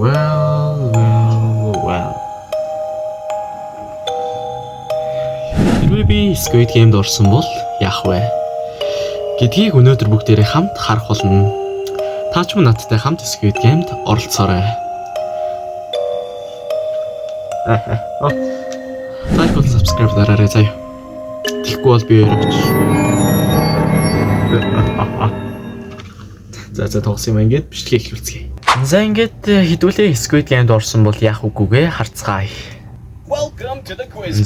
Well. Хэрвээ би Squid Game-д орсон бол яах вэ? Гэдгийг өнөөдөр бүгдээрээ хамт харах болно. Та ч мөн надтай хамт Squid Game-д оролцоорой. Лайк болон subscribe дараарай заяа. Тэгэхгүй бол би өрөвч. За тоглосон юм ингээд бичлэгээ эхлүүлцгээе. За ингээд хэдүүлээ Squid Game-д орсон бол яах үгүйгээ харцгаая. Welcome to the quiz.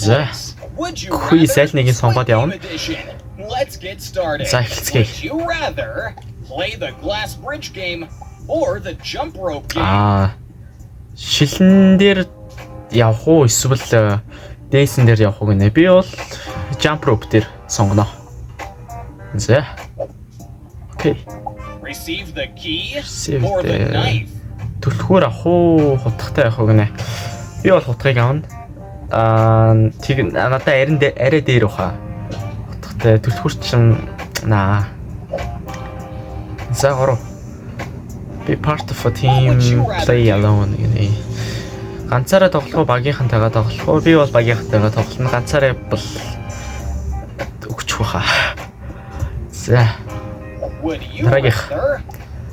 Would you rather нэгийг сонгоод явна. Let's get started. За эхэлцгээе. Would you rather play the glass bridge game or the jump rope game? Шилэн дээр явах уу эсвэл дээсэн дээр явах уу гэнэ. Би бол jump rope дээр сонгоно. За. Окей. Receive the key or the knife. Түлхүүр авах уу, хутгатай явах уу гэнэ. Би бол хутгыг авна. Тэг надад арай дээр баха. Хутгатай түлхүүр чинь наа. За гороо. Be part of a team, play alone гэнэ. Ганцаараа тоглох уу, багийнхантайгаа тоглох уу? Би бол багийнхантайгаа тоглоно. Ганцаараа бол өгчих баха. За.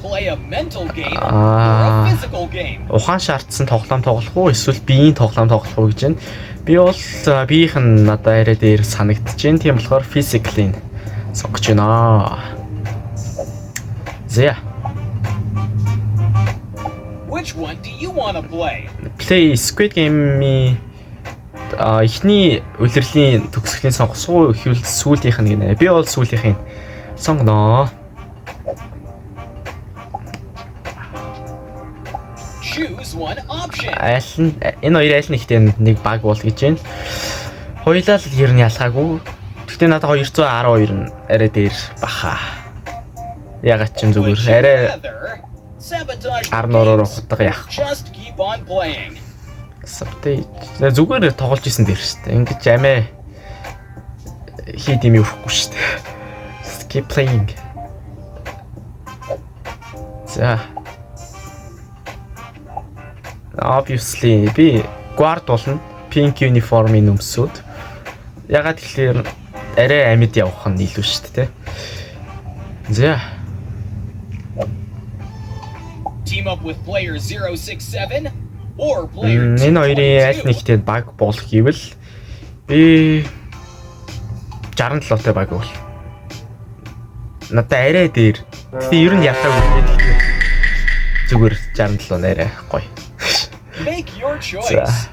Play a mental game or a physical game. Ухаан шаардсан тоглоом тоглох уу эсвэл биеийн тоглоом тоглох уу гэж байна. Би бол биеийнх нь надад арай дээр санагдаж байна. Тийм болохоор physically сонгож байна. За. Which one do you want to play? Play Squid Game-ийн эхний улирлын төгсгөлийн сонгосон уу гэвэл сүүлийнх нь гинэ. Би бол сүүлийнхийг сонгоно. Choose one option. Энэ хоёр аль нэгтэй нэг баг бол гэж байна. Хоёулаа л ер нь ялгаагүй. Гэхдээ надад 212 нь арай дээр баха. Ягаад ч юм зүгээр арай арнороор хутга яах. Just keep on playing. Sabotage. Зүгээр тоглож исэн дээр шүү дээ. Ингэж амиа хийд юм өгөхгүй шүү дээ. Keep playing. За. Obviously би guard болно. Pink uniform-ийн өмсөд. Ягаад гэхээр арай амьд явах нь илүү шүү дээ. За. Team up with player 067 or player 2. Энэ хоёрын аль нэгтэй баг болох гэвэл би 67-тай баг бол. Надад арай дээр. Гэтэ ер нь ятаг үлдээ. Зүгээр 67 нэрэ гоё. Make your choice.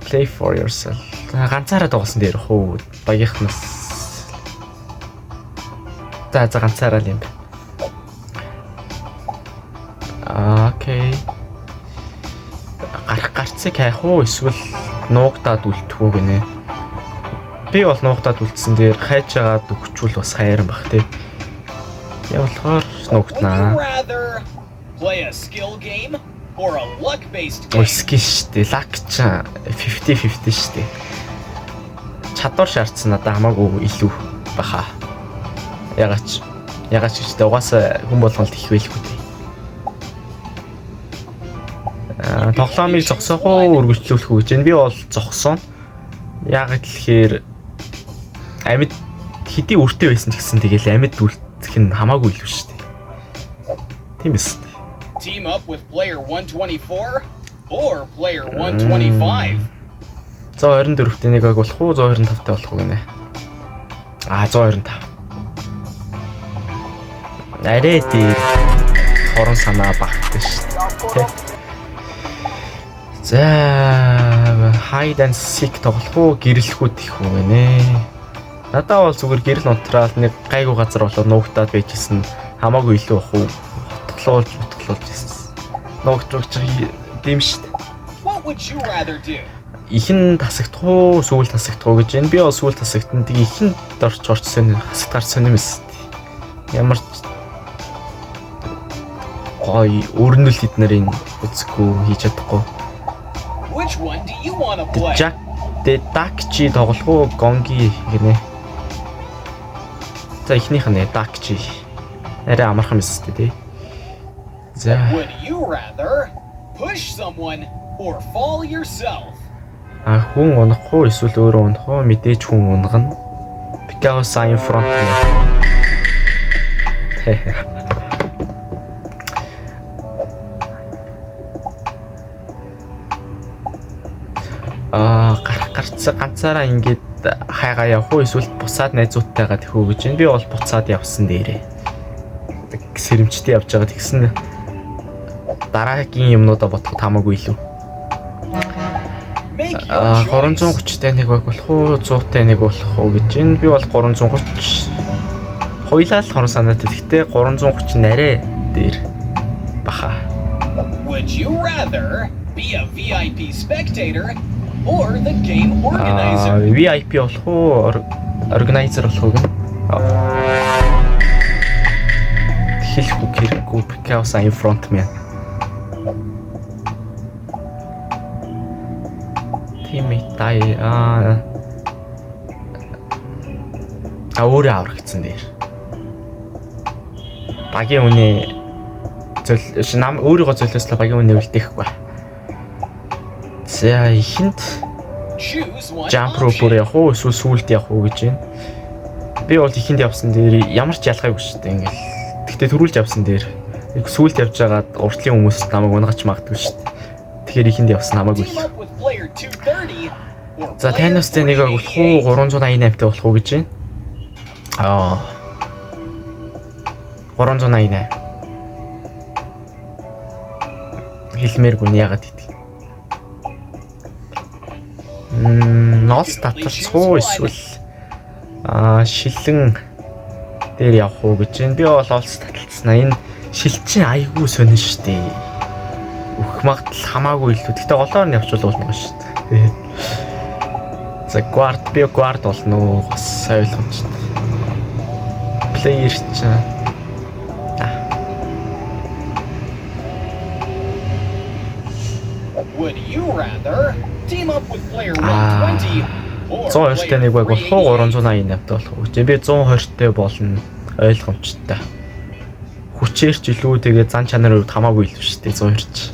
Play for yourself. Ганцаараа тоглосон дээр хөө багийнхнаас. За ганцаараа л юм бэ. Окей. Гарцыг хайх уу эсвэл нуугдаад үлдэх үү гинэ. Би бол нуугдаад үлдсэн дээр хайж агаад өгчүүл бас хайран бах тий. Явуулахаар нуугднаа. Play a skill game or a luck based game. Skill штэ, luck ч 50-50 штэ. Чадвар шаардсан надаа хамаагүй илүү баха. Ягаад ч штэ угаасаа хүн болгонд их байлгүй тий. Тоглоомыг зогсоох уу, үргэлжлүүлэх үү гэж байна. Би бол зогсооно. Ягаад гэхээр амьд хэдий өртөө байсан ч гэсэн тэгэл амьд үлдэх нь хамаагүй илүү штэ. Тийм эс. Team up with player 124 or player 125. 124-т нэгийг болох уу, 125-тай болох уу гинэ. 125. Арай дээр хорон санаа багтдаг шүү дээ. За, hide and seek тоглох уу, гэрэлхүүд их үү гинэ. Надаа бол зүгээр гэрэл унтраал нэг гайгүй газар болоод нуугтаад байжсэн хамаагүй илүү бах уу. Утгалуулж ирсэн. Нуугтрууч тийм шүү дээ. What would you rather do? Ихэн тасагдах уу, сүүл тасагдах уу гэж байна. Би бол сүүл тасагдсан. Тэг ихэн дорч орцсон хасагтаар сонирмэс. Ямар гой өрнөл хэд нарын үзэхгүй хийж чадахгүй. Which one do you want to play? Jack the Duck-чи тоглох уу, Gongi гинэ. За ихнийх нь Duck-чи. Арай амархан мэс тээ. За Would you rather push someone or fall yourself? хүн унах уу эсвэл өөрөө унах уу? Мэдээж хүн унгана. Because I'm front man. Гарцаа ганцаараа ингээд хайгаа явах уу эсвэл буцаад найзуудтайгаа тэхүү гэж байна. Би бол буцаад явсан дээрээ. Сэрэмжтэй явж байгаа тэгсэн дараагийн юмнуудаа бодоход хамаагүй илүү. 330-тай нэг байх болох уу 100-тай нэг болох уу гэж байна. Би бол 330 хоёлаа л хорон санаатай. Гэхдээ 330 нарай дээр баха. Would you rather be a VIP spectator or the game organizer? VIP болох уу organizer болох уу гэнэ. Хэлэхгүй хэрэггүй because I'm front man. Тимитай өөрөө аврагдсан дээр. Багийн үнэ нам өөрийгөө золиослоо багийн үнэ үлдээхгүй. За ихэнд jump rope явах уу эсвэл сүулт явах уу гэж байна. Би бол ихэнд явсан дээр ямар ч ялгаагүй шүү дээ ингээл. Гэхдээ төрүүлж явсан дээр сүулт явж байгаад уртлын хүмүүс намайг унгаж магадгүй шүү дээ. Тэгэхээр ихэнд явсан хамаагүй. За таньстай нэг болох уу 388 тай болох уу гэж байна. 388. Хэлмээргүй яагаад гэдэг. Ноос таталцах уу эсвэл шилэн дээр явах уу гэж байна. Би бол олц таталцснаа. Энэ шилчин айгүй сонин штэ. Өөх магтал хамаагүй илүү. Гэхдээ голоор нь явуул болно шүү дээ. За guard болно уу? Бас ойлгомжтой. Player ч Would you rather team up with player 120 or 120-тай нэг байх болох уу 388-тай болох уу? Би 120-тай болно ойлгомжтой. Хүчээрч илүү тэгээ зан чанарын хувьд хамаагүй илүү шүү дээ 120 ч.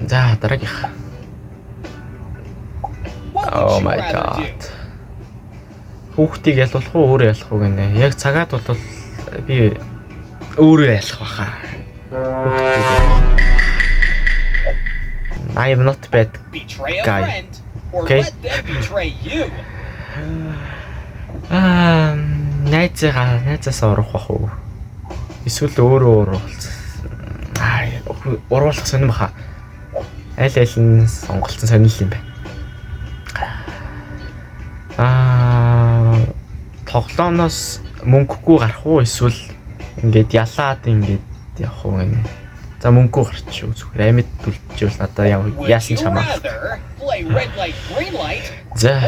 За дараагийнх. Oh my god. Хүүхдийг ялуулах уу өөрөө ялах уу гэнэ. Яг цагаад бол би өөрөө ялах баха. I am not bad guy. Okay. Найзаас орох бах уу? Эсвэл өөрөө уруулах сонирм баха. Аль нь сонголтын сонирхол юм бэ? Тоглооноос мөнгөгүй гарах уу эсвэл ингээд ялаад ингээд явах уу гэнэ. За мөнгөгүй гарчих шүү зүгээр амьд түлжүүл надаа яасан ч хамаагүй. За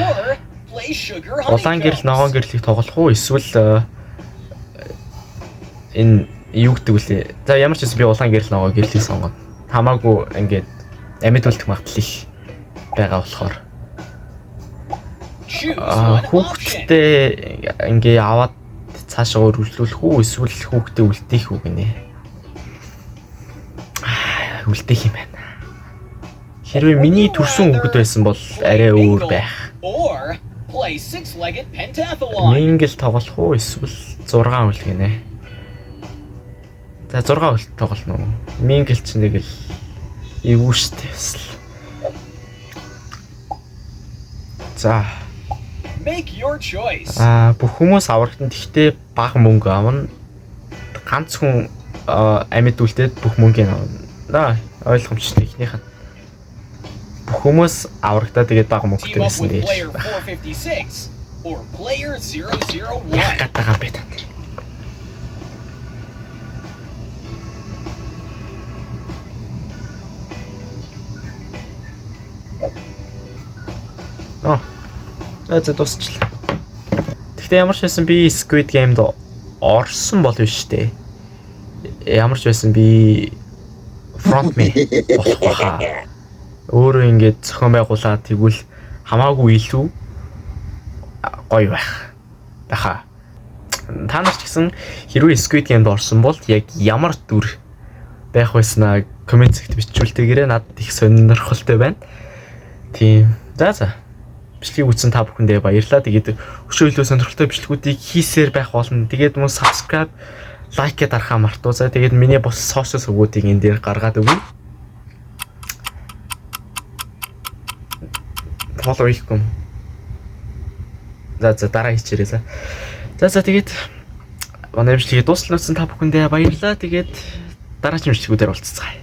улаан гэрэл ногоон гэрлийг тоглох уу эсвэл энэ юу гэдэг вүлээ. За ямар ч байсан би улаан гэрэл ногоон гэрлийг сонгоно. Хамаагүй ингээд амьд үлдэх магадлал их байгаа болохоор. Хүүхдтэй ингээ аваад цаашаа өргөжлүүлэх үү эсвэл хүүхдээ үлдээх үү гинэ. Үлдээх юм байна. Хэрвээ миний төрсөн хүүхэд байсан бол арай өөр байх. Мингэл тоглох уу эсвэл 6 үл гинэ. За 6 үл тоглоно уу? Мингэл ч нэг л эвгүй штэ эсвэл. За Make your choice. Бүх хүмүүс аврагтан гэхдээ бага мөнгө авна. Ганц хүн амьд үлдээд бүх мөнгөний авна. Ойлгомжтой ихнийх нь. Бүх хүмүүс аврагтаа тэгээд бага мөнгөтэй байсан дээ. Player 456 or player 001. Ятагаа бит. За дуусчлаа. Гэхдээ ямар ч байсан би Squid Game-д орсон бол биш дээ. Ямар ч байсан би frontman болох байхаа. Өөрөө ингэж зохион байгуулаад тэгвэл хамаагүй илүү гоё байх. Баха. Та нар ч гэсэн хэрвээ Squid Game-д орсон бол яг ямар дүр байх байснаа комент сект бичүүлтэйгээрээ надад их сонирхолтой байна. Тийм. За. Бичлэгийг үзсэн та бүхэндээ баярлалаа. Тэгээд өшөөлөө сонирхолтой бичлэгүүдийг хийсээр байх болно. Тэгээд мөн subscribe, like гэдээ дарахаа мартуузаа. Тэгээд миний бос social сувгуудыг энэ дээр гаргаад өгье. Follow хийхгүй. За дараа хийчээрэй. За тэгээд манай бичлэгийг дуустал үзсэн та бүхэндээ баярлалаа. Тэгээд дараагийн бичлэгүүдээр уулзцгаая.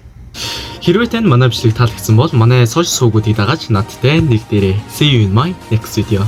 Хэрвээ танд манай бичлэг таалагдсан бол манай сошиал сувгуудыг дагаад надтай нэг дээрээ see you in my next video.